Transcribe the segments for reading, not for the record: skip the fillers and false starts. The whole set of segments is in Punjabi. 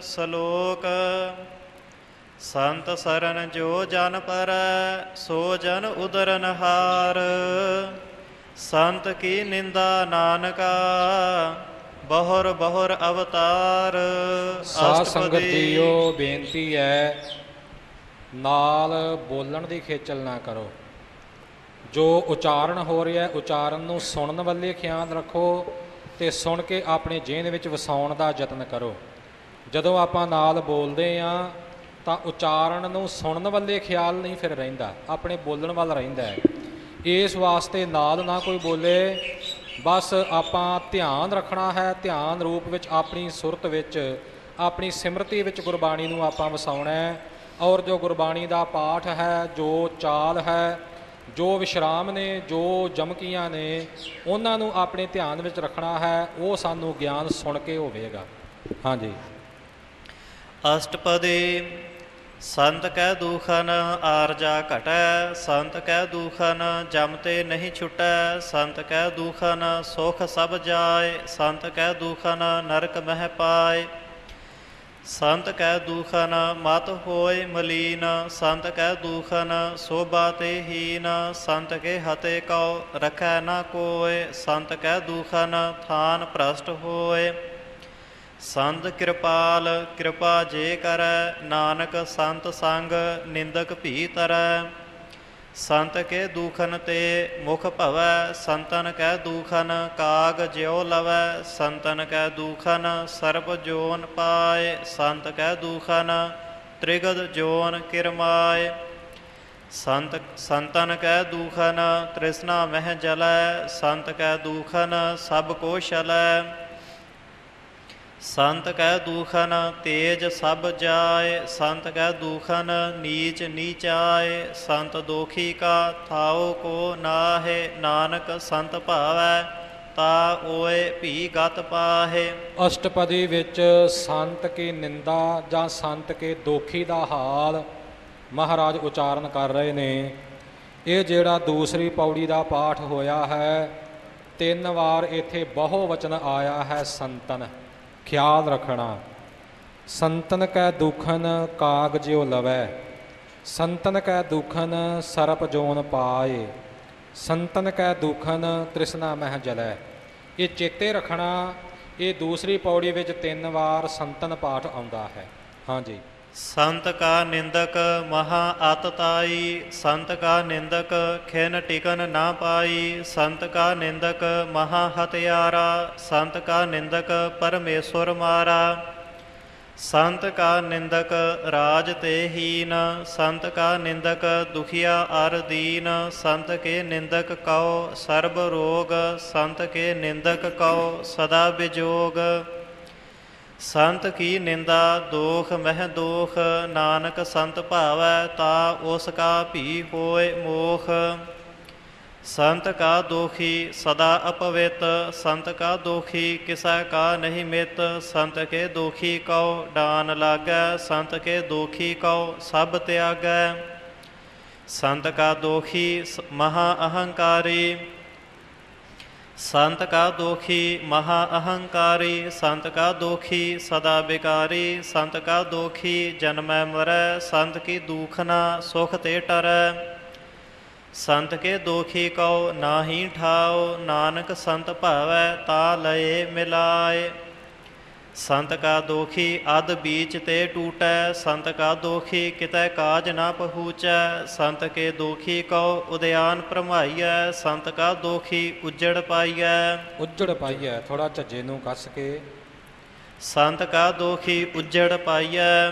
ਸਲੋਕ। ਸੰਤ ਸਰਨ ਜੋ ਜਨ ਪਰੈ, ਸੋ ਜਨ ਉਦਰਨ ਹਾਰ। ਸੰਤ ਕੀ ਨਿੰਦਾ ਨਾਨਕਾ, ਬਹੁਰ ਬਹੁਰ ਅਵਤਾਰ। ਸਾਧ ਸੰਗਤ ਜੀਓ, ਬੇਨਤੀ ਹੈ ਨਾਲ ਬੋਲਣ ਦੀ ਖੇਚਲ ਨਾ ਕਰੋ। ਜੋ ਉਚਾਰਨ ਹੋ ਰਿਹਾ ਉਚਾਰਨ ਨੂੰ ਸੁਣਨ ਵੱਲੇ ਖਿਆਲ ਰੱਖੋ ਅਤੇ ਸੁਣ ਕੇ ਆਪਣੇ ਜੇਹਨ ਵਿੱਚ ਵਸਾਉਣ ਦਾ ਯਤਨ ਕਰੋ। ਜਦੋਂ ਆਪਾਂ ਨਾਲ ਬੋਲਦੇ ਹਾਂ ਤਾਂ ਉਚਾਰਨ ਨੂੰ ਸੁਣਨ ਵੱਲੇ ਖਿਆਲ ਨਹੀਂ ਫਿਰ ਰਹਿੰਦਾ, ਆਪਣੇ ਬੋਲਣ ਵੱਲ ਰਹਿੰਦਾ ਹੈ। ਇਸ ਵਾਸਤੇ ਨਾਲ ਨਾ ਕੋਈ ਬੋਲੇ, ਬਸ ਆਪਾਂ ਧਿਆਨ ਰੱਖਣਾ ਹੈ। ਧਿਆਨ ਰੂਪ ਵਿੱਚ ਆਪਣੀ ਸੁਰਤ ਵਿੱਚ, ਆਪਣੀ ਸਿਮਰਤੀ ਵਿੱਚ ਗੁਰਬਾਣੀ ਨੂੰ ਆਪਾਂ ਵਸਾਉਣਾ ਹੈ। ਔਰ ਜੋ ਗੁਰਬਾਣੀ ਦਾ ਪਾਠ ਹੈ, ਜੋ ਚਾਲ ਹੈ, ਜੋ ਵਿਸ਼ਰਾਮ ਨੇ, ਜੋ ਜਮਕੀਆਂ ਨੇ, ਉਹਨਾਂ ਨੂੰ ਆਪਣੇ ਧਿਆਨ ਵਿੱਚ ਰੱਖਣਾ ਹੈ। ਉਹ ਸਾਨੂੰ ਗਿਆਨ ਸੁਣ ਕੇ ਹੋਵੇਗਾ। ਹਾਂਜੀ। ਅਸ਼ਟਪਦੀ। ਸੰਤ ਕੈ ਦੂਖਨ ਆਰਜਾ ਘਟੈ, ਸੰਤ ਕੈ ਦੂਖਨ ਜਮ ਤੇ ਨਹੀਂ ਛੁਟੈ। ਸੰਤ ਕੈ ਦੂਖਨ ਸੁਖ ਸਭ ਜਾਏ, ਸੰਤ ਕੈ ਦੂਖਨ ਨਰਕ ਮਹਿ ਪਾਏ। ਸੰਤ ਕੈ ਦੂਖਨ ਮਤ ਹੋਏ ਮਲੀਨ, ਸੰਤ ਕੈ ਦੂਖਨ ਸੋਭਾ ਤੇ ਹੀਨ। ਸੰਤ ਕੇ ਹਤੇ ਕਉ ਰਖੈ ਨਾ ਕੋਇ, ਸੰਤ ਕੈ ਦੂਖਨ ਥਾਨ ਭ੍ਰਸ਼ਟ ਹੋਏ। ਸੰਤ ਕਿਰਪਾਲ ਕਿਰਪਾ ਜੇ ਕਰੈ, ਨਾਨਕ ਸੰਤ ਸੰਗ ਨਿੰਦਕ ਭੀ ਤਰੈ। ਸੰਤ ਕੇ ਦੂਖਨ ਤੇ ਮੁਖ ਭਵੈ, ਸੰਤਨ ਕੈ ਦੂਖਨ ਕਾਗ ਜਿਉ ਲਵੈ। ਸੰਤਨ ਕੈ ਦੂਖਨ ਸਰਬ ਜੋਨ ਪਾਏ, ਸੰਤ ਕੈ ਦੂਖਨ ਤ੍ਰਿਗਦ ਜੋਨ ਕਿਰਮਾਏ। ਸੰਤਨ ਕੈ ਦੂਖਨ ਤ੍ਰਿਸ਼ਨਾ ਮਹਿ ਜਲੈ, ਸੰਤ ਕੈ ਦੂਖਨ ਸਭ ਕੋ ਛਲੈ। ਸੰਤ ਕੈ ਦੂਖਨ ਤੇਜ ਸਭ ਜਾਏ, ਸੰਤ ਕੈ ਦੂਖਨ ਨੀਚ ਨੀਚਾਏ। ਸੰਤ ਦੋਖੀ ਕਾ ਥਾਉ ਕੋ ਨਾਹੇ, ਨਾਨਕ ਸੰਤ ਭਾਵੈ ਤਾ ਓਏ ਭੀ ਗਤ ਪਾਹੇ। ਅਸ਼ਟਪਦੀ ਵਿੱਚ ਸੰਤ ਕੀ ਨਿੰਦਾ ਜਾਂ ਸੰਤ ਕੇ ਦੋਖੀ ਦਾ ਹਾਲ ਮਹਾਰਾਜ ਉਚਾਰਨ ਕਰ ਰਹੇ ਨੇ। ਇਹ ਜਿਹੜਾ ਦੂਸਰੀ ਪੌੜੀ ਦਾ ਪਾਠ ਹੋਇਆ ਹੈ, 3 ਵਾਰ ਇੱਥੇ ਬਹੁ ਵਚਨ ਆਇਆ ਹੈ ਸੰਤਨ। ਖਿਆਲ ਰੱਖਣਾ। ਸੰਤਨ ਕੈ ਦੂਖਨ ਕਾਗ ਜਿਉ ਲਵੈ, ਸੰਤਨ ਕੈ ਦੂਖਨ ਸਰਪ ਜੋਨ ਪਾਏ। ਸੰਤਨ ਕੈ ਦੂਖਨ ਤ੍ਰਿਸ਼ਨਾ ਮਹਿ ਜਲੈ। ਇਹ ਚੇਤੇ ਰੱਖਣਾ, ਇਹ ਦੂਸਰੀ ਪੌੜੀ ਵਿੱਚ 3 ਵਾਰ ਸੰਤਨ ਪਾਠ ਆਉਂਦਾ ਹੈ। ਹਾਂਜੀ। ਸੰਤ ਕਾ ਨਿੰਦਕ ਮਹਾ ਅਤਤਾਈ, ਸੰਤ ਕਾ ਨਿੰਦਕ ਖਿਨ ਟਿਕਨ ਨਾ ਪਾਈ। ਸੰਤ ਕਾ ਨਿੰਦਕ ਮਹਾ ਹਤਿਆਰਾ, ਸੰਤ ਕਾ ਨਿੰਦਕ ਪਰਮੇਸ਼ਵਰ ਮਾਰਾ। ਸੰਤ ਕਾ ਨਿੰਦਕ ਰਾਜ ਤੇ ਹੀਨ, ਸੰਤ ਕਾ ਨਿੰਦਕ ਦੁਖੀਆ ਅਰ ਦੀਨ। ਸੰਤ ਕੇ ਨਿੰਦਕ ਕਉ ਸਰਬ ਰੋਗ, ਸੰਤ ਕੇ ਨਿੰਦਕ ਕਉ ਸਦਾ ਬਿਜੋਗ। ਸੰਤ ਕੀ ਨਿੰਦਾ ਦੋਖ ਮਹਿ ਦੋਖ, ਨਾਨਕ ਸੰਤ ਭਾਵੈ ਤਾ ਉਸ ਕਾ ਭੀ ਹੋਏ ਮੋਖ। ਸੰਤ ਕਾ ਦੋਖੀ ਸਦਾ ਅਪਵਿੱਤ, ਸੰਤ ਕਾ ਦੋਖੀ ਕਿਸੈ ਕਾ ਨਹੀਂ ਮਿਤ। ਸੰਤ ਕੇ ਦੋਖੀ ਕਉ ਡਾਨ ਲਾਗੈ, ਸੰਤ ਕੇ ਦੋਖੀ ਕਉ ਸਭ ਤਿਆਗੈ। ਸੰਤ ਕਾ ਦੋਖੀ ਮਹਾ ਅਹੰਕਾਰੀ, ਸੰਤ ਕਾ ਦੋਖੀ ਮਹਾ ਅਹੰਕਾਰੀ। ਸੰਤ ਕਾ ਦੋਖੀ ਸਦਾ ਬਿਕਾਰੀ, ਸੰਤ ਕਾ ਦੋਖੀ ਜਨਮੈ ਮਰੈ। ਸੰਤ ਕੀ ਦੂਖਨਾ ਸੁਖ ਤੇ ਟਰੈ, ਸੰਤ ਕੇ ਦੋਖੀ ਕਉ ਨਾਹੀ ਠਾਉ। ਨਾਨਕ ਸੰਤ ਭਾਵੈ ਤਾ ਲਏ ਮਿਲਾਏ। ਸੰਤ ਕਾ ਦੋਖੀ ਅਧ ਬੀਚ ਤੇ ਟੂਟੈ, ਸੰਤ ਕਾ ਦੋਖੀ ਕਿਤੈ ਕਾਜ ਨਾ ਪਹੁੰਚੈ। ਸੰਤ ਕੇ ਦੋਖੀ ਕਉ ਉਦਿਆਨ ਭਰਮਾਈਐ, ਸੰਤ ਕਾ ਦੋਖੀ ਉੱਜੜ ਪਾਈਐ। ਉੱਜੜ ਪਾਈਐ, ਥੋੜਾ ਝੱਜੇ ਨੂੰ ਕੱਸ ਕੇ। ਸੰਤ ਕਾ ਦੋਖੀ ਉੱਜੜ ਪਾਈਐ,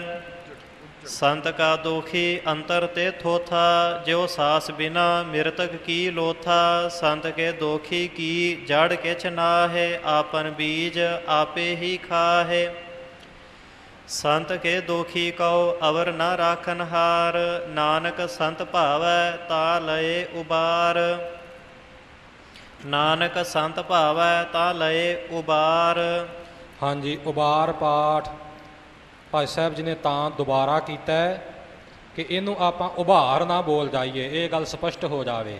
ਸੰਤ ਕਾ ਦੋਖੀ ਅੰਤਰ ਤੇ ਥੋਥਾ। ਜਿਉ ਸਾਸ ਬਿਨਾ ਮਿਰਤਕ ਕੀ ਲੋਥਾ, ਸੰਤ ਕੇ ਦੋਖੀ ਕੀ ਜੜ ਕਿਛ ਨਾਹੇ। ਆਪਨ ਬੀਜ ਆਪੇ ਹੀ ਖਾਹੇ। ਸੰਤ ਕੇ ਦੋਖੀ ਕਉ ਅਵਰ ਨਾ ਰਾਖਨ ਹਾਰ, ਨਾਨਕ ਸੰਤ ਭਾਵੈ ਤਾ ਲਏ ਉਬਾਰ। ਨਾਨਕ ਸੰਤ ਭਾਵੈ ਤਾ ਲਏ ਉਬਾਰ। ਹਾਂਜੀ। ਉਬਾਰ ਪਾਠ ਭਾਈ ਸਾਹਿਬ ਜੀ ਨੇ ਤਾਂ ਦੁਬਾਰਾ ਕੀਤਾ ਕਿ ਇਹਨੂੰ ਆਪਾਂ ਉਭਾਰ ਨਾ ਬੋਲ ਜਾਈਏ, ਇਹ ਗੱਲ ਸਪਸ਼ਟ ਹੋ ਜਾਵੇ।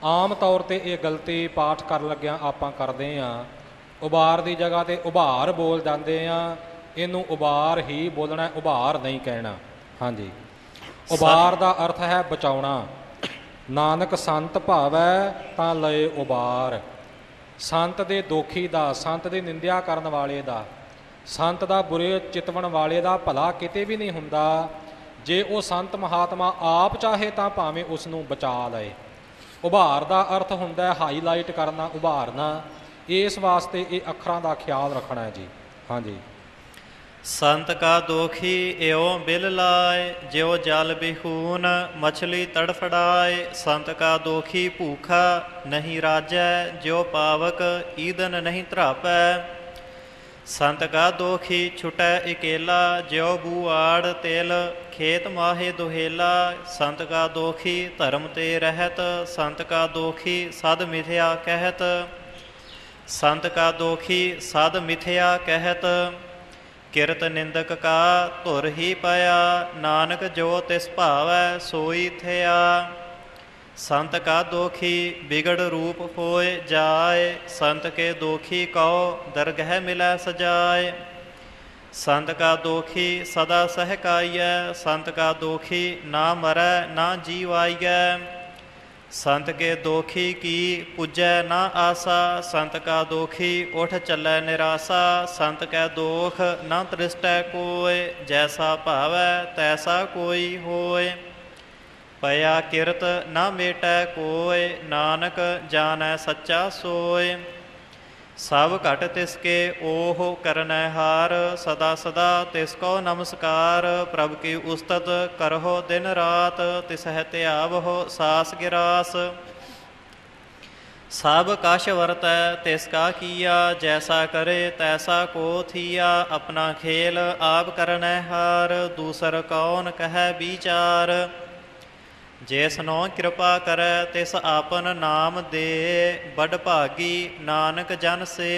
ਆਮ ਤੌਰ 'ਤੇ ਇਹ ਗਲਤੀ ਪਾਠ ਕਰਨ ਲੱਗਿਆਂ ਆਪਾਂ ਕਰਦੇ ਹਾਂ। ਉਬਾਰ ਦੀ ਜਗ੍ਹਾ 'ਤੇ ਉਭਾਰ ਬੋਲ ਜਾਂਦੇ ਹਾਂ। ਇਹਨੂੰ ਉਬਾਰ ਹੀ ਬੋਲਣਾ, ਉਭਾਰ ਨਹੀਂ ਕਹਿਣਾ। ਹਾਂਜੀ, ਉਬਾਰ ਦਾ ਅਰਥ ਹੈ ਬਚਾਉਣਾ। ਨਾਨਕ ਸੰਤ ਭਾਵੈ ਤਾਂ ਲਏ ਉਬਾਰ। ਸੰਤ ਦੇ ਦੋਖੀ ਦਾ, ਸੰਤ ਦੀ ਨਿੰਦਿਆ ਕਰਨ ਵਾਲੇ ਦਾ, ਸੰਤ ਦਾ ਬੁਰੇ ਚਿਤਵਣ ਵਾਲੇ ਦਾ ਭਲਾ ਕਿਤੇ ਵੀ ਨਹੀਂ ਹੁੰਦਾ। ਜੇ ਉਹ ਸੰਤ ਮਹਾਤਮਾ ਆਪ ਚਾਹੇ ਤਾਂ ਭਾਵੇਂ ਉਸ ਨੂੰ ਬਚਾ ਲਏ। ਉਭਾਰ ਦਾ ਅਰਥ ਹੁੰਦਾ ਹੈ ਹਾਈਲਾਈਟ ਕਰਨਾ, ਉਭਾਰਨਾ। ਇਸ ਵਾਸਤੇ ਇਹ ਅੱਖਰਾਂ ਦਾ ਖਿਆਲ ਰੱਖਣਾ ਹੈ ਜੀ। ਹਾਂਜੀ। संत का दोखी एवं बिल लाए, ज्यो जल बिहून मछली तड़फड़ाए। संत का दोखी भूखा नहीं राजै, ज्यो पावक ईदन नहीं त्रापै। संत का दोखी छुटै अकेला, ज्यो बुआड़ तेल खेत माहे दुहेला। संत का दोखी धर्म ते रहत, संत का दोखी सद मिथ्या कहत। संत का दोखी सद मिथ्या कहत, किरत निंदक का धुर ही पाया। नानक जो तिस भावै सोई थया। संत का दोखी बिगड़ रूप होए जाए, संत के दोखी कौ दरगह मिलै सजाए। संत का दोखी सदा सहकाइयै, संत का दोखी ना मरै ना जीवाइयै। संत के दोखी की पूजै ना आसा, संत का दोखी उठ चलै निरासा। संत कै दोख ना तृष्टै कोय, जैसा भावै तैसा कोई होय। पया किरत ना मेटै कोय, नानक जानै सच्चा सोय। सब घट तिसके ओह करनै हार, सदा सदा तिसको नमस्कार। प्रभ की उस्तत करहो दिन रात, तिसह त्यावहो सास गिरास। सब कश वरतै तिसका किया, जैसा करे तैसा को थिया। अपना खेल आप करनै हार, दूसर कौन कहै विचार। जैसनो कृपा करे तिस आपन नाम दे, बड़ भागी नानक जन से।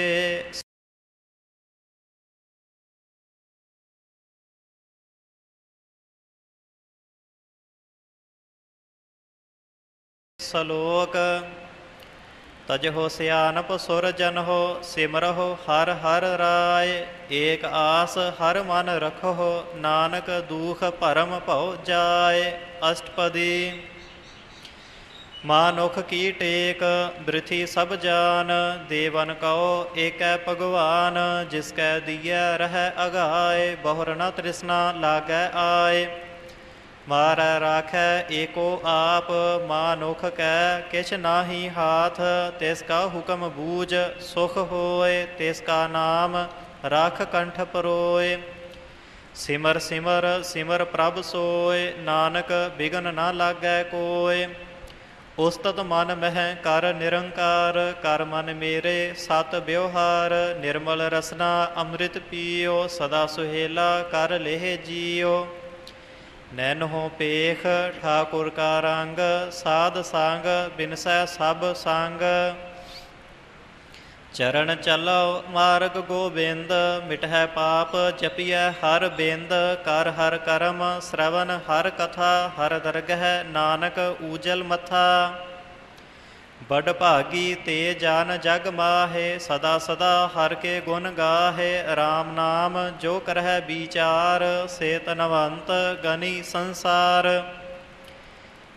सलोक तजहो सियानप सुर जनहो, सिमरहो हर हर राय। एक आस हर मन रखो, नानक दुख भरम भव जाय। अष्टपदी। मानुख की टेक बृथि सब जान, देवन कहो एकै भगवान। जिसकै दियै रह अगाए, बहुर न तृष्णा लागै आए। मारै राखै एको आप, मानुख कै किछ नाहि हाथ। तिसका हुक्म बूझ सुख होय, तिसका नाम राख कंठ परोय। सिमर सिमर सिमर प्रभ सोय, नानक बिघन न लागै कोय। उस्तत मन मह कर निरंकार, कर मन मेरे सत व्यवहार। निर्मल रसना अमृत पियो, सदा सुहेला कर लेह जियो। नैनहो पेख ठाकुर का रंग, साध संग बिनसै सब संग। चरण चलो मार्ग गोबिंद, मिटहै पाप जपिय हर बिंद। कर हर करम श्रवण हर कथा, हर दरगह नानक ऊजल मथा। बड़ भागी ते जान जग माहे, सदा सदा हर के गुण गाहे। राम नाम जो करह विचार, से तनवंत गनी संसार।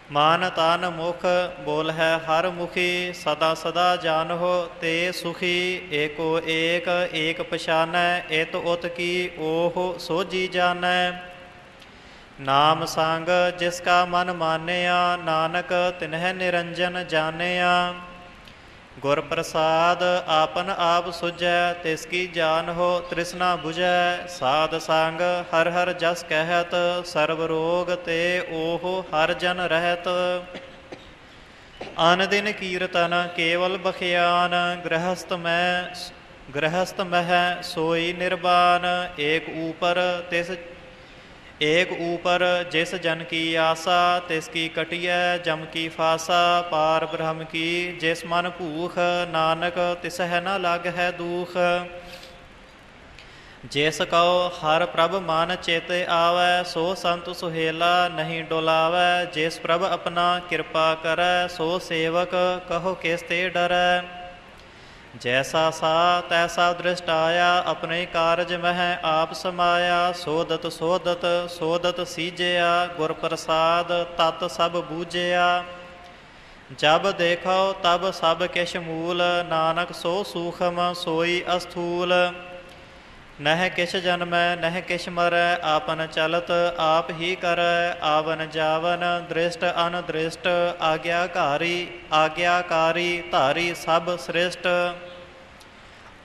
मान तन मुख बोल है हर मुखी, सदा सदा जानहो ते सुखी। एको एक एक पछानै, इत उत की ओह सोझी जानै। नाम संग जिसका मन मानिया, नानक तिन्ह निरंजन जानिया। गुर प्रसाद आपन आप सुझै, तिसकी जान हो तृष्णा बुझै। साध संग हर हर जस कहत, सर्व रोग ते ओह हर जन रहत। अन दिन कीर्तन केवल बखियान, गृहस्थ मह सोई निर्वाण। एक ऊपर जिस जन की आशा, तिसकी कटिय जम की फासा। पार ब्रह्म की जिस मन भूख, नानक तिसह न लाग है दुख। जिस कहो हर प्रभ मन चेत आवै, सो संत सुहेला नहीं डोलावै। जिस प्रभ अपना कृपा करै, सो सेवक कहो किस ते डरै। जैसा सा तैसा दृष्ट आया, अपने कारज मह आप समाया। सोदत सोदत सोदत सीजया, गुर प्रसाद तत् सब बूझया। जब देखो तब सब किश मूल, नानक सो सूखम सोई अस्थूल। नह किश जन्मै नह किश मरै, आपन चलत आप ही करै। आवन जावन दृष्ट अनदृष्ट, आज्ञाकारी आज्ञाकारी धारी सब श्रेष्ठ।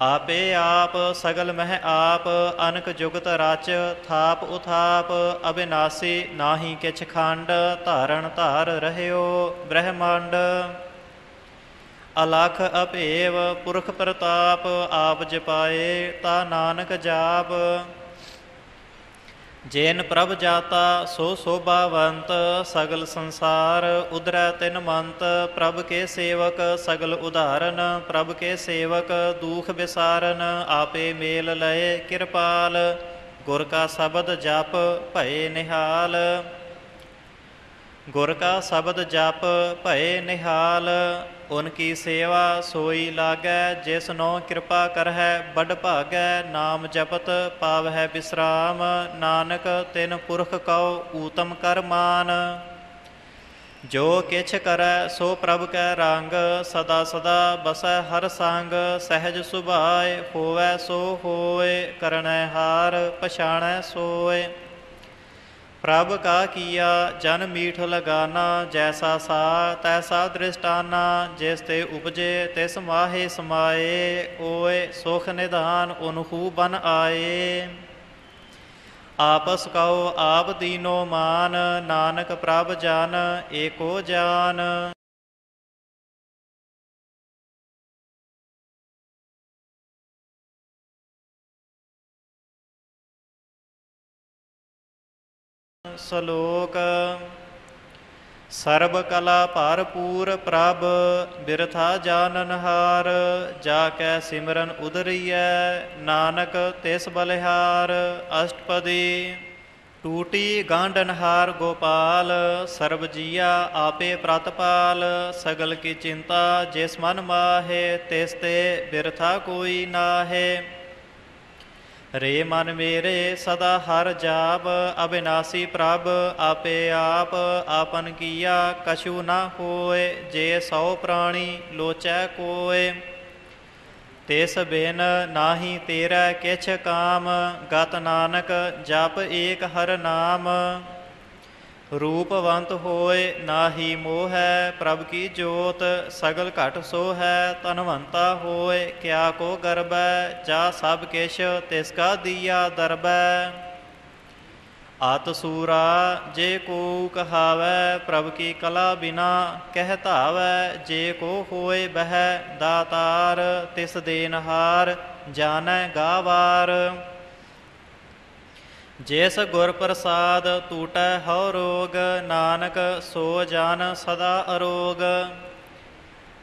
आपे आप सगल मह आप, अनक जुगत रच थाप उथाप। अविनाशी नाहि किछ खंड, धारण धार रहयो ब्रह्मांड। अलख अभेव पुरख प्रताप, आप जपाए ता नानक जाप। जैन प्रभ जाता सो शोभावंत, सगल संसार उदरै तिन मंत। प्रभ के सेवक सगल उदाहरण, प्रभ के सेवक दुख विसारन। आपे मेल लय कृपाल, गुर का शब्द जप भय निहाल। गुर का शब्द जप भय निहाल, उनकी सेवा सोई लागै। जिसनो कृपा करहै बड़ भागै, नाम जपत पावै विश्राम। नानक तिन पुरख कौ ऊतम कर मान, जो किछ करै सो प्रभ कै रंग। सदा सदा बसै हर संग, सहज सुभाए होवै सो होए। करणै हार पछाणै सोए, प्रभ का किया जन मीठ लगाना। जैसा सा तैसा दृष्टाना, जिस ते उपजे तिस माहे समाए। ओए सुख निधान उनहु बन आए, आपस कहो आप दीनो मान। नानक प्रभ जन एको जान, ਸਲੋਕ। ਸਰਬ ਕਲਾ ਭਰਪੂਰ ਪ੍ਰਭ, ਬਿਰਥਾ ਜਾਨਨਹਾਰ। ਜਾ ਕੈ ਸਿਮਰਨ ਉਦਰੀਐ, ਨਾਨਕ ਤਿਸ ਬਲਿਹਾਰ। ਅਸ਼ਟਪਦੀ। ਟੂਟੀ ਗਾਂਡਨਹਾਰ ਗੋਪਾਲ, ਸਰਬ ਜੀਆ ਆਪੇ ਪ੍ਰਤਪਾਲ। ਸਗਲ ਕੀ ਚਿੰਤਾ ਜਿਸ ਮਨ ਮਾਹੇ, ਤਿਸ ਤੇ ਬਿਰਥਾ ਕੋਈ ਨਾਹੇ। रे मन मेरे सदा हर जाप, अविनाशी प्रभ आपे आप। आपन किया कछु न होए, जे सौ प्राणी लोचै कोय। तिस बिन नाहि तेरा किछ काम, गत नानक जप एक हर नाम। रूपवंत होए नाहि मोहै, प्रभ की जोत सगल घट सोहै। धनवंता होए क्या को गर्बै, जा सब किश तिसका दिया दरबै। आत सूरा जे को कहावै, प्रभ की कला बिना कह धावै। जे को होए बह दातार, तिस देनहार जानै गावार। जिस गुर प्रसाद टूटै हौ रोग, नानक सो जान सदा अरोग।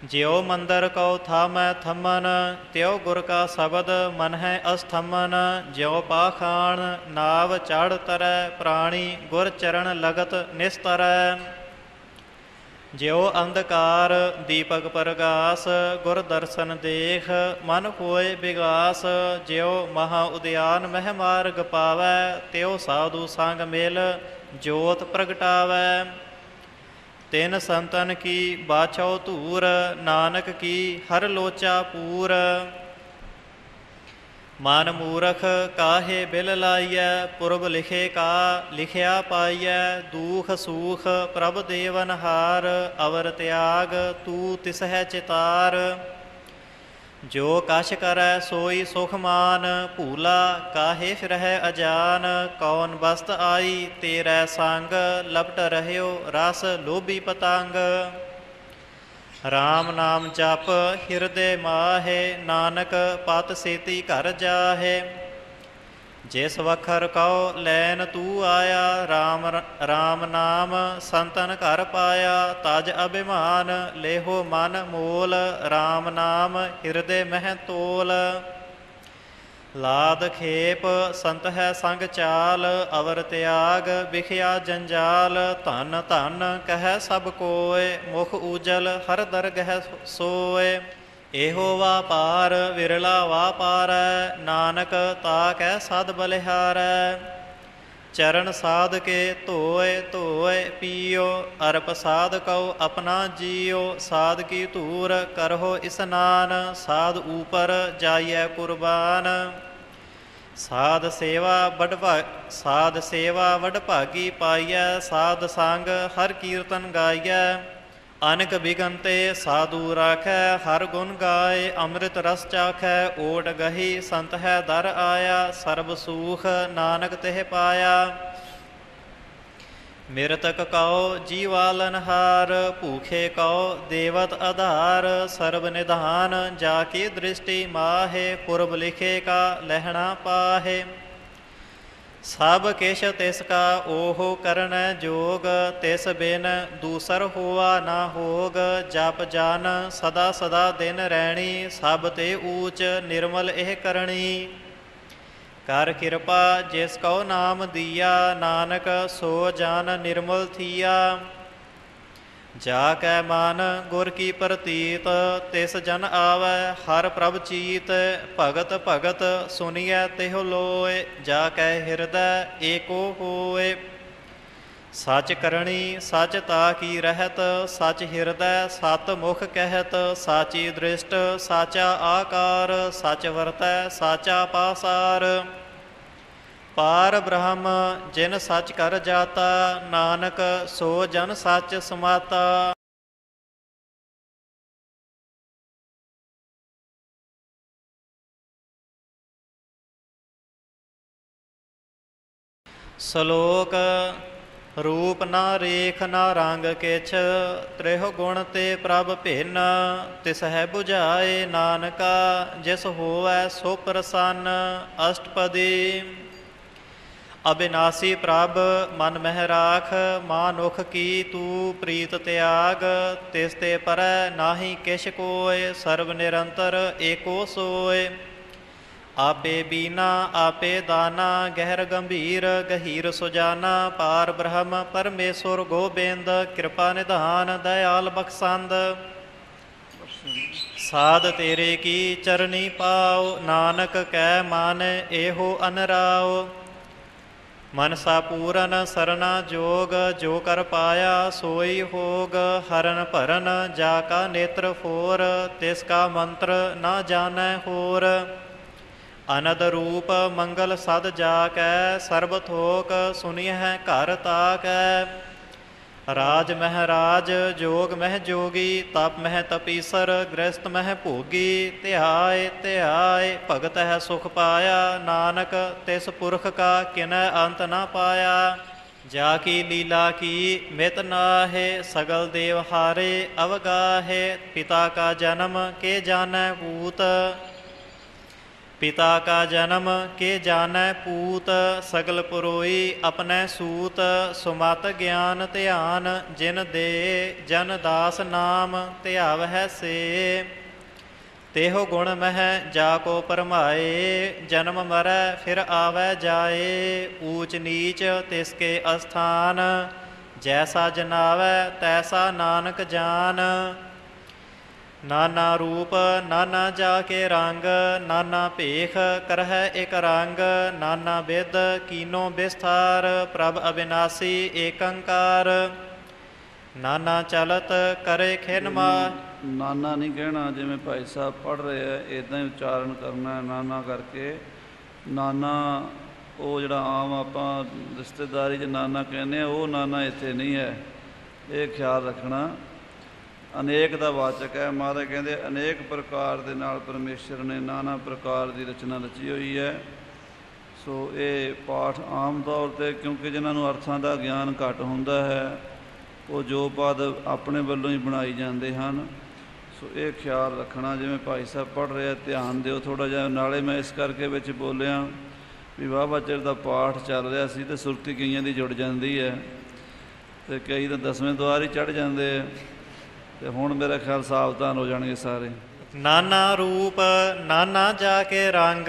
ज्यो मंदर कौ थामै थमन, त्यो गुर का शब्द मन है अस्थमन। ज्यो पाखाण नाव चढ़ तरै, प्राणी गुर चरण लगत निस्तरै। ज्यो अंधकार दीपक प्रगास, गुर दर्शन देख मन होए विगास। ज्यो महा उद्यान मह मार्ग पावै, त्यो साधु संग मिल जोत प्रगटावै। तिन संतन की बाछौ धूर, नानक की हर लोचा पूर। मन मूरख काहे बिल लाइयै, पुरब लिखे का लिखिया पाइयै। दुख सूख प्रभ देवनहार, अवर त्याग तू तिसह चितार। जो कछ करै सोई सुख मान, भूला काहे फिरह अजान। कौन बस्त आई तेरै संग, लपट रहयो रस लोभी पतंग। राम नाम जप हिरदे माहे, नानक पत सेती घर जाहे। जिस वखर कहो लैन तू आया, राम नाम संतन घर पाया। तज अभिमान लेहो मन मोल, राम नाम हिरदे मह तोल। लाद खेप संत है संग चाल, अवर त्याग बिखिया जंजाल। धन धन कह सब कोय, मुख उजल हर दरगह सोय। ਇਹੋ ਵਾਪਾਰ ਵਿਰਲਾ ਵਾਪਾਰੈ, ਨਾਨਕ ਤਾ ਕੈ ਸਦ ਬਲਿਹਾਰੈ। ਚਰਨ ਸਾਧ ਕੇ ਧੋਏ ਧੋਏ ਪੀਓ, ਅਰਪ ਸਾਧ ਕਉ ਆਪਣਾ ਜੀਓ। ਸਾਧ ਕੀ ਧੂਰ ਕਰਹੁ ਇਸਨਾਨ, ਸਾਧ ਊਪਰ ਜਾਈਐ ਕੁਰਬਾਨ। ਸਾਧ ਸੇਵਾ ਵਡ ਭਾਗੀ ਪਾਈਐ, ਸਾਧ ਸੰਗ ਹਰ ਕੀਰਤਨ ਗਾਈਐ। ਅਨਕ ਬਿਗਨ ਤੇ ਸਾਧੂ ਰਾਖੈ, ਹਰ ਗੁਣ ਗਾਏ ਅੰਮ੍ਰਿਤ ਰਸ ਚਾਖੈ। ਓਟ ਗਹੀ ਸੰਤ ਹੈ ਦਰ ਆਇਆ, ਸਰਬ ਸੂਖ ਨਾਨਕ ਤਿਹ ਪਾਇਆ। ਮਿਰਤਕ ਕਉ ਜੀਵਾਲਨਹਾਰ, ਭੂਖੇ ਕਉ ਦੇਵਤ ਆਧਾਰ। ਸਰਬ ਨਿਧਾਨ ਜਾ ਕੀ ਦ੍ਰਿਸ਼ਟੀ ਮਾਹੇ, ਪੁਰਬ ਲਿਖੇ ਕਾ ਲਹਿਣਾ ਪਾਹੇ। ਸਭ ਕਿਛ ਤਿਸ ਕਾ ਓਹੁ ਕਰਨੈ ਜੋਗ, ਤਿਸ ਬਿਨ ਦੂਸਰ ਹੋਆ ਨਾ ਹੋਗ। ਜਪ ਜਨ ਸਦਾ ਸਦਾ ਦਿਨ ਰੈਣੀ, ਸਭ ਤੇ ਊਚ ਨਿਰਮਲ ਇਹ ਕਰਣੀ। ਕਰ ਕਿਰਪਾ ਜਿਸ ਕਉ ਨਾਮ ਦੀਆ, ਨਾਨਕ ਸੋ ਜਨ ਨਿਰਮਲ ਥੀਆ। ਜਾ ਕੈ ਮਨ ਗੁਰ ਕੀ ਪ੍ਰਤੀਤ, ਤਿਸ ਜਨ ਆਵੈ ਹਰ ਪ੍ਰਭ ਚੀਤ। ਭਗਤ ਭਗਤ ਸੁਨੀਐ ਤਿਹੁ ਲੋਏ, ਜਾ ਕੈ ਹਿਰਦੈ ਏਕੋ ਹੋਏ। ਸਚ ਕਰਣੀ ਸਚ ਤਾ ਕੀ ਰਹਿਤ, ਸਚ ਹਿਰਦੈ ਸਤ ਮੁਖ ਕਹਿਤ। ਸਾਚੀ ਦ੍ਰਿਸ਼ਟ ਸਾਚਾ ਆਕਾਰ, ਸਚ ਵਰਤੈ ਸਾਚਾ ਪਾਸਾਰ। ਪਾਰ ਬ੍ਰਹਮ ਜਿਨ ਸਚ ਕਰ ਜਾਤਾ, ਨਾਨਕ ਸੋ ਜਨ ਸਚ ਸਮਾਤਾ। ਸ਼ਲੋਕ ਰੂਪ ਨਾ ਰੇਖ ਨਾ ਰੰਗ ਕਿਛ, ਤ੍ਰਿਹੁ ਗੁਣ ਤੇ ਪ੍ਰਭ ਭਿੰਨ। ਤਿਸ ਹੈ 부ਝਾਏ ਨਾਨਕਾ, ਜਿਸ ਹੋਵੈ ਸੋ ਪ੍ਰਸੰਨ। ਅਸ਼ਟਪਦੀ। ਅਬਿਨਾਸੀ ਪ੍ਰਭ ਮਨ ਮਹਿ ਰਾਖ, ਮਾਨੁਖ ਕੀ ਤੂੰ ਪ੍ਰੀਤ ਤਿਆਗ। ਤਿਸ ਤੇ ਪਰੈ ਨਾਹੀ ਕਿਛ ਕੋਇ, ਸਰਬ ਨਿਰੰਤਰ ਏਕੋ ਸੋਇ। ਆਪੇ ਬੀਨਾ ਆਪੇ ਦਾਨਾ, ਗਹਿਰ ਗੰਭੀਰ ਗਹੀਰ ਸੁਜਾਨਾ। ਪਾਰ ਬ੍ਰਹਮ ਪਰਮੇਸ਼ੁਰ ਗੋਬਿੰਦ, ਕਿਰਪਾ ਨਿਧਾਨ ਦਇਆਲ ਬਖਸ਼ੰਦ। ਸਾਧ ਤੇਰੇ ਕੀ ਚਰਨੀ ਪਾਉ, ਨਾਨਕ ਕੈ ਮਨ ਇਹੋ ਅਨਰਾਉ। ਮਨਸਾ ਪੂਰਨ ਸਰਨਾ ਜੋਗ, ਜੋ ਕਰ ਪਾਇਆ ਸੋਈ ਹੋਗ। ਹਰਨ ਭਰਨ ਜਾ ਕਾ ਨੇਤਰ ਫੋਰ, ਤਿਸ ਕਾ ਮੰਤਰ ਨਾ ਜਾਣੈ ਹੋਰ। ਅਨਦ ਰੂਪ ਮੰਗਲ ਸਦ ਜਾ ਕੈ, ਸਰਬ ਥੋਕ ਸੁਨੀਐ ਘਰ ਤਾਕੈ। ਰਾਜ ਮਹਿਰਾਜ ਜੋਗ ਮਹਿ ਜੋਗੀ, ਤਪ ਮਹਿ ਤਪੀਸਰ ਗ੍ਰਸਤ ਮਹਿ ਭੋਗੀ। ਧਿਆਏ ਧਿਆਏ ਭਗਤ ਹੈ ਸੁਖ ਪਾਇਆ, ਨਾਨਕ ਤਿਸ ਪੁਰਖ ਕਾ ਕਿਨੈ ਅੰਤ ਨਾ ਪਾਇਆ। ਜਾ ਕੀ ਲੀਲਾ ਕੀ ਮਿਤ ਨਾਹੇ, ਸਗਲ ਦੇਵ ਹਾਰੇ ਅਵਗਾਹੇ। ਪਿਤਾ ਕਾ ਜਨਮ ਕੇ ਜਾਣੈ ਪੂਤ, ਪਿਤਾ ਕਾ ਜਨਮ ਕੇ ਜਾਣੈ ਪੂਤ। ਸਗਲ ਪੁਰੋਈ ਆਪਣੈ ਸੂਤ, ਸੁਮਤ ਗਿਆਨ ਧਿਆਨ ਜਿਨ ਦੇ। ਜਨ ਦਾਸ ਨਾਮ ਧਿਆਵਹਿ ਸੇ, ਤੇਹੁ ਗੁਣ ਮਹਿ ਜਾ ਕੋ ਪਰਮਾਏ। ਜਨਮ ਮਰੈ ਫਿਰ ਆਵੈ ਜਾਏ, ਊਚ ਨੀਚ ਤਿਸ ਕੇ ਅਸਥਾਨ। ਜੈਸਾ ਜਨਾਵੈ ਤੈਸਾ ਨਾਨਕ ਜਾਨ। ਨਾਨਾ ਰੂਪ ਨਾਨਾ ਜਾ ਕੇ ਰੰਗ, ਨਾਨਾ ਭੇਖ ਕਰਹਿ ਇਕ ਰੰਗ। ਨਾਨਾ ਬਿਦ ਕੀਨੋ ਬਿਸਥਾਰ, ਪ੍ਰਭ ਅਬਿਨਾਸੀ ਏਕੰਕਾਰ। ਨਾਨਾ ਚਲਤ ਕਰੇ ਖਿਨ ਮਾ। ਨਾਨਾ ਨਹੀਂ ਕਹਿਣਾ, ਜਿਵੇਂ ਭਾਈ ਸਾਹਿਬ ਪੜ੍ਹ ਰਹੇ ਆ ਇੱਦਾਂ ਹੀ ਉਚਾਰਨ ਕਰਨਾ ਨਾਨਾ ਕਰਕੇ। ਨਾਨਾ ਉਹ ਜਿਹੜਾ ਆਮ ਆਪਾਂ ਰਿਸ਼ਤੇਦਾਰੀ 'ਚ ਨਾਨਾ ਕਹਿੰਦੇ ਆ, ਉਹ ਨਾਨਾ ਇੱਥੇ ਨਹੀਂ ਹੈ, ਇਹ ਖਿਆਲ ਰੱਖਣਾ। ਅਨੇਕ ਦਾ ਵਾਚਕ ਹੈ। ਮਹਾਰਾਜ ਕਹਿੰਦੇ ਅਨੇਕ ਪ੍ਰਕਾਰ ਦੇ ਨਾਲ ਪਰਮੇਸ਼ਰ ਨੇ ਨਾਨਾ ਪ੍ਰਕਾਰ ਦੀ ਰਚਨਾ ਰਚੀ ਹੋਈ ਹੈ। ਸੋ ਇਹ ਪਾਠ ਆਮ ਤੌਰ 'ਤੇ, ਕਿਉਂਕਿ ਜਿਨ੍ਹਾਂ ਨੂੰ ਅਰਥਾਂ ਦਾ ਗਿਆਨ ਘੱਟ ਹੁੰਦਾ ਹੈ, ਉਹ ਜੋ ਪਦ ਆਪਣੇ ਵੱਲੋਂ ਹੀ ਬਣਾਈ ਜਾਂਦੇ ਹਨ। ਸੋ ਇਹ ਖਿਆਲ ਰੱਖਣਾ, ਜਿਵੇਂ ਭਾਈ ਸਾਹਿਬ ਪੜ੍ਹ ਰਹੇ, ਧਿਆਨ ਦਿਓ ਥੋੜ੍ਹਾ ਜਿਹਾ। ਨਾਲੇ ਮੈਂ ਇਸ ਕਰਕੇ ਵਿੱਚ ਬੋਲਿਆ ਵੀ ਵਾਹਵਾ ਚਿਰ ਦਾ ਪਾਠ ਚੱਲ ਰਿਹਾ ਸੀ ਅਤੇ ਸੁਰਤੀ ਕਈਆਂ ਦੀ ਜੁੜ ਜਾਂਦੀ ਹੈ ਅਤੇ ਕਈ ਤਾਂ 10ਵੇਂ ਦੁਆਰ ਹੀ ਚੜ੍ਹ ਜਾਂਦੇ ਆ, ਅਤੇ ਹੁਣ ਮੇਰਾ ਖਿਆਲ ਸਾਵਧਾਨ ਹੋ ਜਾਣਗੇ ਸਾਰੇ। ਨਾਨਾ ਰੂਪ ਨਾਨਾ ਜਾ ਕੇ ਰੰਗ,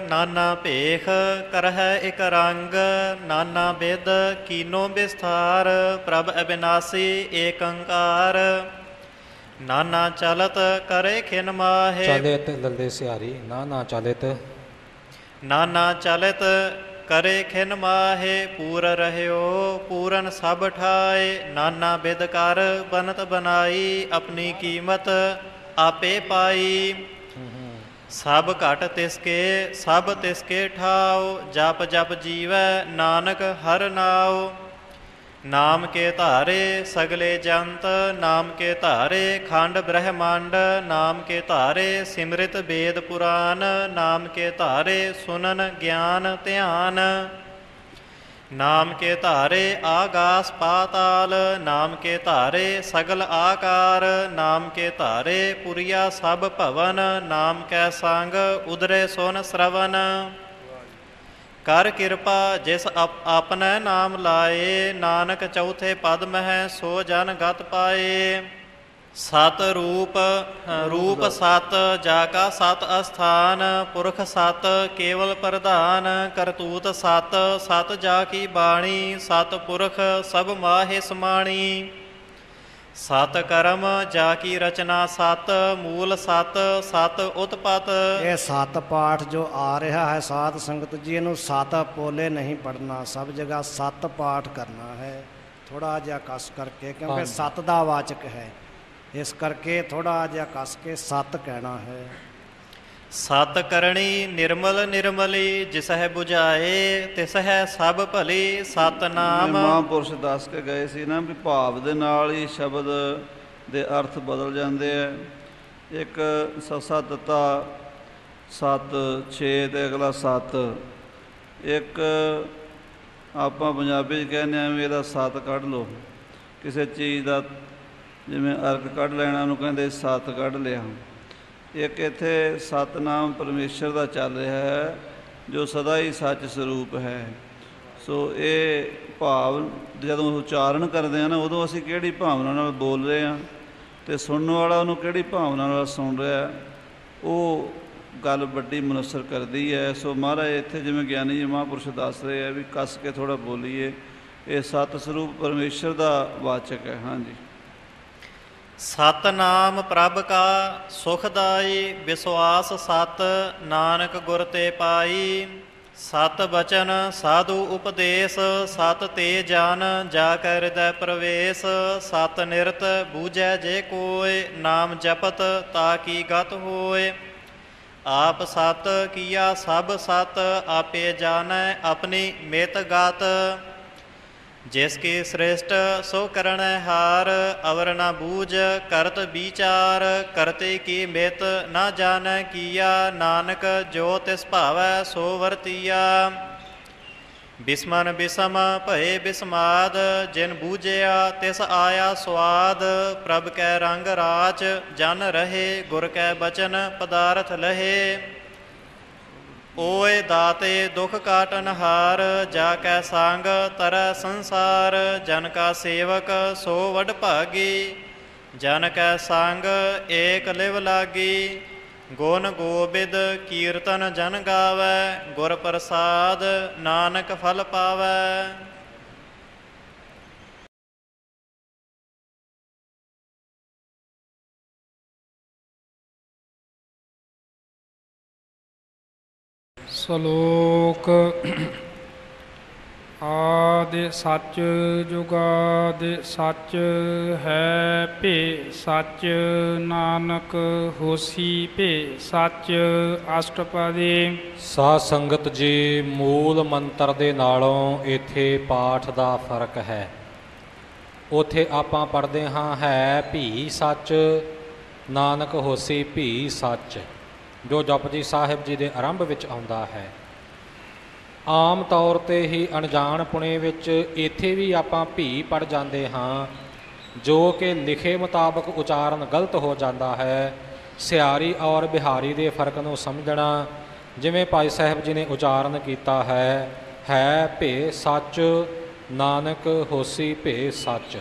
ਨਾਨਾ ਭੇਖ ਕਰਹਿ ਇਕ ਰੰਗ। ਨਾਨਾ ਬਿਦ ਕੀਨੋ ਬਿਸਥਾਰ, ਪ੍ਰਭ ਅਬਿਨਾਸੀ ਏਕੰਕਾਰ। ਨਾਨਾ ਚਲਤ ਕਰੇ ਖਿਨ ਮਾਹੇ। ਚਲਿਤ ਲੱਲੇ ਸਿਹਾਰੀ ਨਾ ਨਾ ਚਲਿਤ। ਨਾਨਾ ਚਲਤ ਕਰੇ ਖਿਨ ਮਾਹੇ। ਪੂਰ ਰਹਿਓ ਪੂਰਨ ਸਭ ਠਾਏ। ਨਾਨਾ ਬਿਦ ਕਰ ਬਨਤ ਬਨਾਈ। ਆਪਣੀ ਕੀਮਤ ਆਪੇ ਪਾਈ। ਸਭ ਘਟ ਤਿਸਕੇ ਸਭ ਤਿਸਕੇ ਠਾਓ। ਜਪ ਜਪ ਜੀਵੈ ਨਾਨਕ ਹਰ ਨਾਉ। ਨਾਮ ਕੇ ਧਾਰੇ ਸਗਲੇ ਜੰਤ। ਨਾਮ ਕੇ ਧਾਰੇ ਖੰਡ ਬ੍ਰਹਮੰਡ। ਨਾਮ ਕੇ ਧਾਰੇ ਸਿਮਰਿਤ ਵੇਦ ਪੁਰਾਨ। ਨਾਮ ਕੇ ਧਾਰੇ ਸੁਨਨ ਗਿਆਨ ਧਿਆਨ। ਨਾਮ ਕੇ ਧਾਰੇ ਆਗਾਸ ਪਾਤਾਲ। ਨਾਮ ਕੇ ਧਾਰੇ ਸਗਲ ਆਕਾਰ। ਨਾਮ ਕੇ ਧਾਰੇ ਪੁਰੀਆ ਸਭ ਭਵਨ। ਨਾਮ ਕੈ ਸੰਗ ਉਦਰੇ ਸੁਨ ਸਰਵਨ। ਕਰ ਕਿਰਪਾ ਜਿਸ ਆਪਨੈ ਨਾਮ ਲਾਏ। ਨਾਨਕ ਚੌਥੇ ਪਦ ਮਹਿ ਸੋ ਜਨ ਗਤ ਪਾਏ। ਸਤ ਰੂਪ ਰੂਪ ਸਤ ਜਾ ਕਾ ਸਤ ਅਸਥਾਨ। ਪੁਰਖ ਸਤ ਕੇਵਲ ਪ੍ਰਧਾਨ। ਕਰਤੂਤ ਸਤ ਸਤ ਜਾ ਕੀ ਬਾਣੀ। ਸਤ ਪੁਰਖ ਸਭ ਮਾਹੇ ਸਮਾਣੀ। ਸਤ ਕਰਮ ਜਾ ਕੀ ਰਚਨਾ ਸਤ। ਮੂਲ ਸਤ ਸਤ ਉਤਪਤ। ਇਹ ਸੱਤ ਪਾਠ ਜੋ ਆ ਰਿਹਾ ਹੈ ਸਾਧ ਸੰਗਤ ਜੀ, ਇਹਨੂੰ ਸੱਤ ਪੋਲੇ ਨਹੀਂ ਪੜਨਾ, ਸਭ ਜਗ੍ਹਾ ਸੱਤ ਪਾਠ ਕਰਨਾ ਹੈ। ਥੋੜਾ ਜਿਹਾ ਕਸ ਕਰਕੇ, ਕਿਉਂਕਿ ਸੱਤ ਦਾ ਵਾਚਕ ਹੈ, ਇਸ ਕਰਕੇ ਥੋੜਾ ਜਿਹਾ ਕਸ ਕੇ ਸੱਤ ਕਹਿਣਾ ਹੈ। ਸਤ ਕਰਣੀ ਨਿਰਮਲ ਨਿਰਮਲੀ। ਜਿਸਹਿ 부ਝਾਏ ਤਿਸਹਿ ਸਭ ਭਲੀ। ਸਤਨਾਮ। ਮਹਾਂਪੁਰਸ਼ ਦੱਸ ਕੇ ਗਏ ਸੀ ਨਾ ਵੀ ਭਾਵ ਦੇ ਨਾਲ ਹੀ ਸ਼ਬਦ ਦੇ ਅਰਥ ਬਦਲ ਜਾਂਦੇ ਆ। ਇੱਕ ਸੱਸਾ ਤੱਤਾ ਸੱਤ 6 ਤੇ ਅਗਲਾ 7। ਇੱਕ ਆਪਾਂ ਪੰਜਾਬੀ 'ਚ ਕਹਿੰਦੇ ਹਾਂ ਵੀ ਇਹਦਾ ਸੱਤ ਕੱਢ ਲਓ। ਕਿਸੇ ਚੀਜ਼ ਦਾ ਜਿਵੇਂ ਅਰਕ ਕੱਢ ਲੈਣਾ ਉਹਨੂੰ ਕਹਿੰਦੇ ਸੱਤ ਕੱਢ ਲਿਆ। ਇੱਕ ਇੱਥੇ ਸਤਨਾਮ ਪਰਮੇਸ਼ਰ ਦਾ ਚੱਲ ਰਿਹਾ ਹੈ ਜੋ ਸਦਾ ਹੀ ਸੱਚ ਸਰੂਪ ਹੈ। ਸੋ ਇਹ ਭਾਵ ਜਦੋਂ ਉਚਾਰਨ ਕਰਦੇ ਹਾਂ ਨਾ, ਉਦੋਂ ਅਸੀਂ ਕਿਹੜੀ ਭਾਵਨਾ ਨਾਲ ਬੋਲ ਰਹੇ ਹਾਂ ਅਤੇ ਸੁਣਨ ਵਾਲਾ ਉਹਨੂੰ ਕਿਹੜੀ ਭਾਵਨਾ ਨਾਲ ਸੁਣ ਰਿਹਾ, ਉਹ ਗੱਲ ਵੱਡੀ ਮੁਨਸਰ ਕਰਦੀ ਹੈ। ਸੋ ਮਹਾਰਾਜ ਇੱਥੇ ਜਿਵੇਂ ਗਿਆਨੀ ਜੀ ਮਹਾਂਪੁਰਸ਼ ਦੱਸ ਰਹੇ ਆ ਵੀ ਕੱਸ ਕੇ ਥੋੜ੍ਹਾ ਬੋਲੀਏ। ਇਹ ਸਤ ਸਰੂਪ ਪਰਮੇਸ਼ਰ ਦਾ ਵਾਚਕ ਹੈ। ਹਾਂਜੀ। ਸਤਨਾਮ ਪ੍ਰਭ ਕਾ ਸੁਖਦਾਈ। ਵਿਸ਼ਵਾਸ ਸਤ ਨਾਨਕ ਗੁਰ ਤੇ ਪਾਈ। ਸਤ ਬਚਨ ਸਾਧੂ ਉਪਦੇਸ਼। ਸਤ ਤੇ ਜਨ ਜਾ ਕੈ ਹਿਰਦੈ ਪ੍ਰਵੇਸ਼। ਸਤ ਨਿਰਤ ਬੂਝੈ ਜੇ ਕੋਇ। ਨਾਮ ਜਪਤ ਤਾ ਕੀ ਗਤ ਹੋਏ। ਆਪ ਸਤ ਕੀਆ ਸਭ ਸਤ। ਆਪੇ ਜਾਣੈ ਆਪਣੀ ਮਿਤ ਗਤ। ਜਿਸ ਕੀ ਸ੍ਰਿਸ਼ਟ ਸੋ ਕਰਣੈ ਹਾਰ। ਅਵਰ ਨਾ ਬੂਝ ਕਰਤ ਵਿਚਾਰ। ਕਰਤੇ ਕੀ ਮਿਤ ਨਾ ਜਾਣੈ ਕੀਆ। ਨਾਨਕ ਜੋ ਤਿਸ ਭਾਵੈ ਸੋ ਵਰਤੀਆ। ਬਿਸਮਨ ਬਿਸਮ ਭਏ ਬਿਸਮਾਦ। ਜਿਨ ਬੂਝਿਆ ਤਿਸ ਆਇਆ ਸਵਾਦ। ਪ੍ਰਭ ਕੈ ਰੰਗ ਰਾਚ ਜਨ ਰਹੇ। ਗੁਰ ਕੈ ਬਚਨ ਪਦਾਰਥ ਲਹੇ। ਓਏ ਦਾਤੇ ਦੁਖ ਕਾਟਨਹਾਰ। ਜਾ ਕੈ ਸੰਗ ਤਰੈ ਸੰਸਾਰ। ਜਨ ਕਾ ਸੇਵਕ ਸੋ ਵਡ ਭਾਗੀ। ਜਨ ਕੈ ਸੰਗ ਏਕ ਲਿਵ ਲਾਗੀ। ਗੁਣ ਗੋਬਿੰਦ ਕੀਰਤਨ ਜਨ ਗਾਵੈ। ਗੁਰ ਪ੍ਰਸਾਦ ਨਾਨਕ ਫਲ ਪਾਵੈ। ਸ਼ਲੋਕ। ਆਦਿ ਸੱਚ ਜੁਗਾਦਿ ਸੱਚ ਹੈ। ਭੇ ਸੱਚ ਨਾਨਕ ਹੋਸੀ ਭੇ ਸੱਚ। ਅਸ਼ਟਪਦੀ। ਸਾਧ ਸੰਗਤ ਜੀ, ਮੂਲ ਮੰਤਰ ਦੇ ਨਾਲੋਂ ਇੱਥੇ ਪਾਠ ਦਾ ਫਰਕ ਹੈ। ਉੱਥੇ ਆਪਾਂ ਪੜ੍ਹਦੇ ਹਾਂ ਹੈ ਭੀ ਸੱਚ ਨਾਨਕ ਹੋਸੀ ਭੀ ਸੱਚ, ਜੋ ਜਪਜੀ ਸਾਹਿਬ ਜੀ ਦੇ ਆਰੰਭ ਵਿੱਚ ਆਉਂਦਾ ਹੈ। ਆਮ ਤੌਰ 'ਤੇ ਹੀ ਅਣਜਾਣ ਪੁਣੇ ਵਿੱਚ ਇੱਥੇ ਵੀ ਆਪਾਂ ਭੀ ਪੜ੍ਹ ਜਾਂਦੇ ਹਾਂ, ਜੋ ਕਿ ਲਿਖੇ ਮੁਤਾਬਕ ਉਚਾਰਨ ਗਲਤ ਹੋ ਜਾਂਦਾ ਹੈ। ਸਿਆਰੀ ਔਰ ਬਿਹਾਰੀ ਦੇ ਫਰਕ ਨੂੰ ਸਮਝਣਾ, ਜਿਵੇਂ ਭਾਈ ਸਾਹਿਬ ਜੀ ਨੇ ਉਚਾਰਨ ਕੀਤਾ ਹੈ ਭੇ ਸੱਚ ਨਾਨਕ ਹੋਸੀ ਭੇ ਸੱਚ,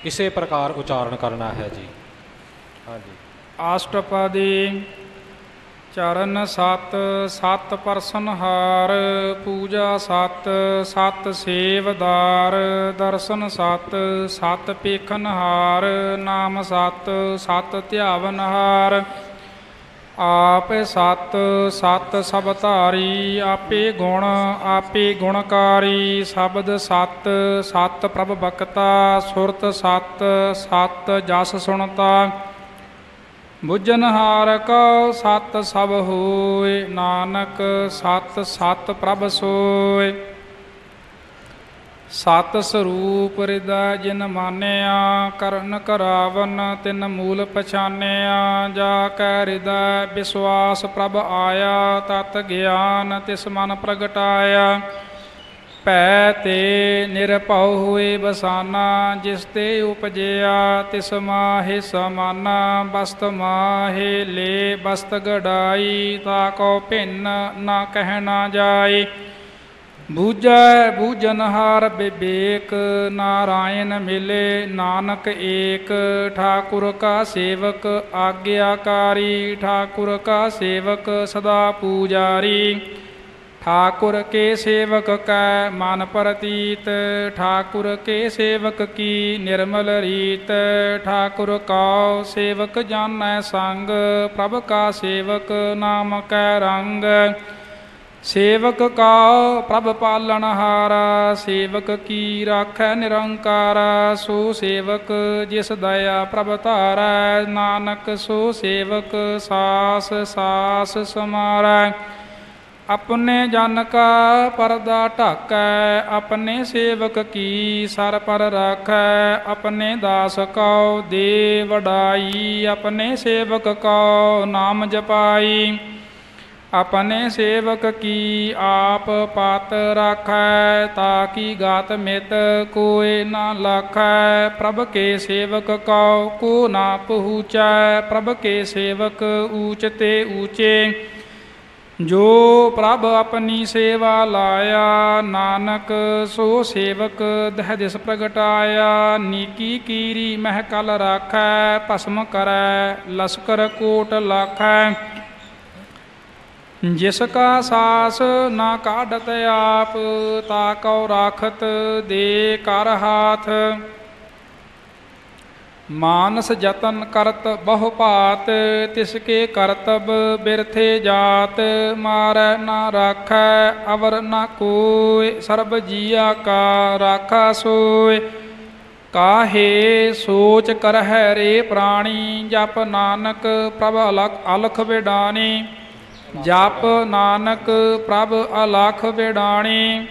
ਇਸੇ ਪ੍ਰਕਾਰ ਉਚਾਰਨ ਕਰਨਾ ਹੈ ਜੀ। ਹਾਂਜੀ। ਅਸ਼ਟਪਦੀ। ਚਰਨ ਸਤ ਸਤ ਪਰਸਨਹਾਰ, ਪੂਜਾ ਸਤ ਸਤ ਸੇਵਦਾਰ, ਦਰਸ਼ਨ ਸਤ ਸਤ ਪੇਖਨਹਾਰ, ਨਾਮ ਸਤ ਸਤ ਧਿਆਵਨਹਾਰ। ਆਪ ਸਤ ਸਤ ਸਭ ਧਾਰੀ, ਆਪੇ ਗੁਣਕਾਰੀ। ਸ਼ਬਦ ਸਤ ਸਤ ਪ੍ਰਭ ਬਖਤਾ, ਸੁਰਤ ਸਤ ਸਤ ਜਸ ਸੁਣਤਾ। ਬੁੱਝਨਹਾਰ ਕਉ ਸਤ ਸਭ ਹੋਇ, ਨਾਨਕ ਸਤ ਸਤ ਪ੍ਰਭ ਸੋਇ। ਸਤ ਸਰੂਪ ਹਿਰਦੈ ਜਿਨ ਮਾਨਿਆ, ਕਰਨ ਕਰਾਵਨ ਤਿਨ ਮੂਲ ਪਛਾਨਿਆ। ਜਾ ਕੈ ਹਿਰਦੈ ਵਿਸਵਾਸ ਪ੍ਰਭ ਆਇਆ, ਤਤ ਗਿਆਨ ਤਿਸ ਮਨ ਪ੍ਰਗਟਾਇਆ। ਭੈ ਤੇ ਨਿਰਭਉ ਹੋਏ ਬਸਾਨਾ, ਜਿਸ ਤੇ ਉਪਜਿਆ ਤਿਸ ਮਾਹੇ ਸਮਾਨਾ। ਬਸਤ ਮਾਹੇ ਲੈ ਬਸਤ ਗੜਾਈ, ਤਾ ਕਉ ਭਿੰਨ ਨਾ ਕਹਿ ਨਾ ਜਾਏ। ਬੂਝੈ ਬੂਝਨਹਾਰ ਵਿਵੇਕ, ਨਾਰਾਇਣ ਮਿਲੇ ਨਾਨਕ ਏਕ। ਠਾਕੁਰ ਕਾ ਸੇਵਕ ਆਗਿਆਕਾਰੀ, ਠਾਕੁਰ ਕਾ ਸੇਵਕ ਸਦਾ ਪੂਜਾਰੀ। ਠਾਕੁਰ ਕੇ ਸੇਵਕ ਕੈ ਮਨ ਪ੍ਰਤੀਤ, ਠਾਕੁਰ ਕੇ ਸੇਵਕ ਕੀ ਨਿਰਮਲ ਰੀਤ। ਠਾਕੁਰ ਕਉ ਸੇਵਕ ਜਾਣੈ ਸੰਗ, ਪ੍ਰਭ ਕਾ ਸੇਵਕ ਨਾਮ ਕੈ ਰੰਗ। ਸੇਵਕ ਕਉ ਪ੍ਰਭ ਪਾਲਣਹਾਰਾ, ਸੇਵਕ ਕੀ ਰਾਖੈ ਨਿਰੰਕਾਰਾ। ਸੋ ਸੇਵਕ ਜਿਸ ਦਇਆ ਪ੍ਰਭ ਧਾਰੈ, ਨਾਨਕ ਸੋ ਸੇਵਕ ਸਾਸ ਸਾਸ ਸਮਾਰੈ। ਆਪਣੇ ਜਨ ਕਾ ਪਰਦਾ ਢਾਕੈ, ਆਪਣੇ ਸੇਵਕ ਕੀ ਸਰ ਪਰ ਰਾਖੈ। ਆਪਣੇ ਦਾਸ ਕਉ ਦੇ ਵਡਾਈ, ਆਪਣੇ ਸੇਵਕ ਕਉ ਨਾਮ ਜਪਾਈ। ਆਪਣੇ ਸੇਵਕ ਕੀ ਆਪ ਪਤ ਰਾਖੈ, ਤਾਕੀ ਗਾਤ ਮਿਤ ਕੋਇ ਨਾ ਲਾਖੈ। ਪ੍ਰਭ ਕੇ ਸੇਵਕ ਕਉ ਕੋ ਨਾ ਪਹੁੰਚੈ, ਪ੍ਰਭ ਕੇ ਸੇਵਕ ਊਚ ਤੇ ਊਚੇ। ਜੋ ਪ੍ਰਭ ਆਪਣੀ ਸੇਵਾ ਲਾਇਆ, ਨਾਨਕ ਸੋ ਸੇਵਕ ਦਹਿ ਦਿਸ ਪ੍ਰਗਟਾਇਆ। ਨੀਕੀ ਕੀਰੀ ਮਹਿ ਕਲ ਰਾਖੈ, ਭਸਮ ਕਰੈ ਲਸਕਰ ਕੋਟ ਲਾਖੈ। ਜਿਸ ਕਾ ਸਾਸ ਨਾ ਕਾਢਤ ਆਪ, ਤਾ ਕਉ ਰਾਖਤ ਦੇ ਕਰ ਹਾਥ। ਮਾਨਸ ਜਤਨ ਕਰਤ ਬਹੁ ਭਾਤ, ਤਿਸ ਕੇ ਕਰਤਬ ਬਿਰਥੇ ਜਾਤ। ਮਾਰੈ ਨਾ ਰਾਖੈ ਅਵਰ ਨਾ ਕੋਇ, ਸਰਬ ਜੀਆ ਕਾ ਰਾਖਾ ਸੋਇ। ਕਾਹੇ ਸੋਚ ਕਰਹਿ ਰੇ ਪ੍ਰਾਣੀ, ਜਪ ਨਾਨਕ ਪ੍ਰਭ ਅਲਖ ਵਿਡਾਣੀ। ਜਪ ਨਾਨਕ ਪ੍ਰਭ ਅਲਖ ਵਿਡਾਣੀ।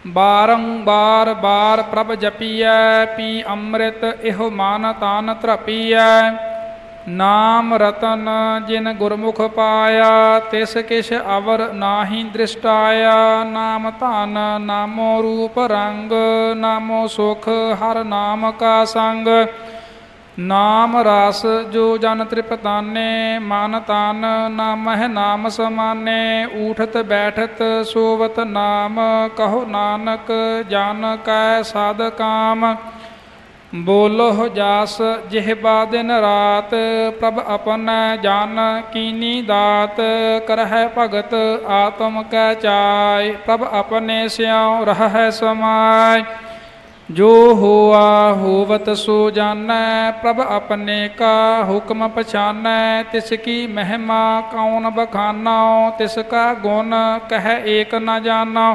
ਬਾਰੰਬਾਰ ਬਾਰ ਪ੍ਰਭ ਜਪੀਐ, ਪੀ ਅੰਮ੍ਰਿਤ ਇਹੋ ਮਨ ਤਨ ਧਰਪੀਐ। ਨਾਮ ਰਤਨ ਜਿਨ ਗੁਰਮੁਖ ਪਾਇਆ, ਤਿਸ ਕਿਛ ਅਵਰ ਨਾਹੀ ਦ੍ਰਿਸ਼ਟਾਇਆ। ਨਾਮ ਧਨ ਨਾਮੋ ਰੂਪ ਰੰਗ, ਨਾਮੋ ਸੁਖ ਹਰ ਨਾਮ ਕਾ ਸੰਗ। ਨਾਮ ਰਸ ਜੋ ਜਨ ਤ੍ਰਿਪਤਾਨੇ, ਮਨ ਤਨ ਨਾਮਹਿ ਨਾਮ ਸਮਾਨੇ। ਊਠਤ ਬੈਠਤ ਸੋਵਤ ਨਾਮ, ਕਹੋ ਨਾਨਕ ਜਨ ਕੈ ਸਦ ਕਾਮ। ਬੋਲੋ ਜਸ ਜਿਹਬਾ ਦਿਨ ਰਾਤ, ਪ੍ਰਭ ਆਪਣੈ ਜਨ ਕੀਨੀ ਦਾਤ। ਕਰਹਿ ਭਗਤ ਆਤਮ ਕੈ ਚਾਇ, ਪ੍ਰਭ ਆਪਣੇ ਸਿਉ ਰਹੈ ਸਮਾਇ। ਜੋ ਹੋਆ ਹੋਵਤ ਸੋ ਜਾਣੈ, ਪ੍ਰਭ ਆਪਣੇ ਕਾ ਹੁਕਮ ਪਛਾਨੈ। ਤਿਸ ਕੀ ਮਹਿਮਾ ਕੌਣ ਬਖਾਨੋ, ਤਿਸ ਕਾ ਗੁਣ ਕਹਿ ਏਕ ਨ ਜਾਨੋ।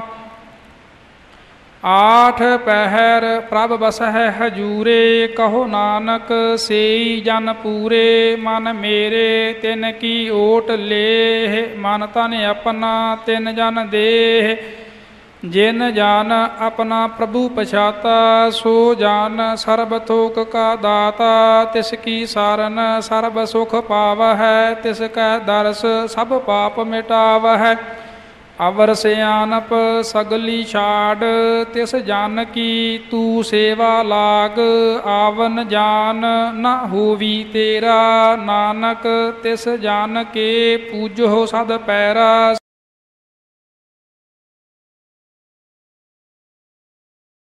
ਆਠ ਪਹਿਰ ਪ੍ਰਭ ਬਸਹਿ ਹਜੂਰੇ, ਕਹੋ ਨਾਨਕ ਸੇਈ ਜਨ ਪੂਰੇ। ਮਨ ਮੇਰੇ ਤਿਨ ਕੀ ਓਟ ਲੇਹ, ਮਨ ਤਨ ਆਪਣਾ ਤਿਨ ਜਨ ਦੇਹ। ਜਿਨ ਜਾਨ ਆਪਣਾ ਪ੍ਰਭੂ ਪਛਾਤਾ, ਸੋ ਜਾਨ ਸਰਬ ਥੋਕ ਕਾ ਦਾਤਾ। ਤਿਸ ਕੀ ਸਾਰਨ ਸਰਬ ਸੁਖ ਪਾਵਹਿ, ਤਿਸ ਕੈ ਦਰਸ ਸਭ ਪਾਪ ਮਿਟਾਵਹਿ। ਅਵਰ ਸਿਆਨਪ ਸਗਲੀ ਛਾੜ, ਤਿਸ ਜਨ ਕੀ ਤੂੰ ਸੇਵਾ ਲਾਗ। ਆਵਨ ਜਾਨ ਨਾ ਹੋਵੀ ਤੇਰਾ, ਨਾਨਕ ਤਿਸ ਜਨ ਕੇ ਪੂਜੋ ਸਦ ਪੈਰਾ।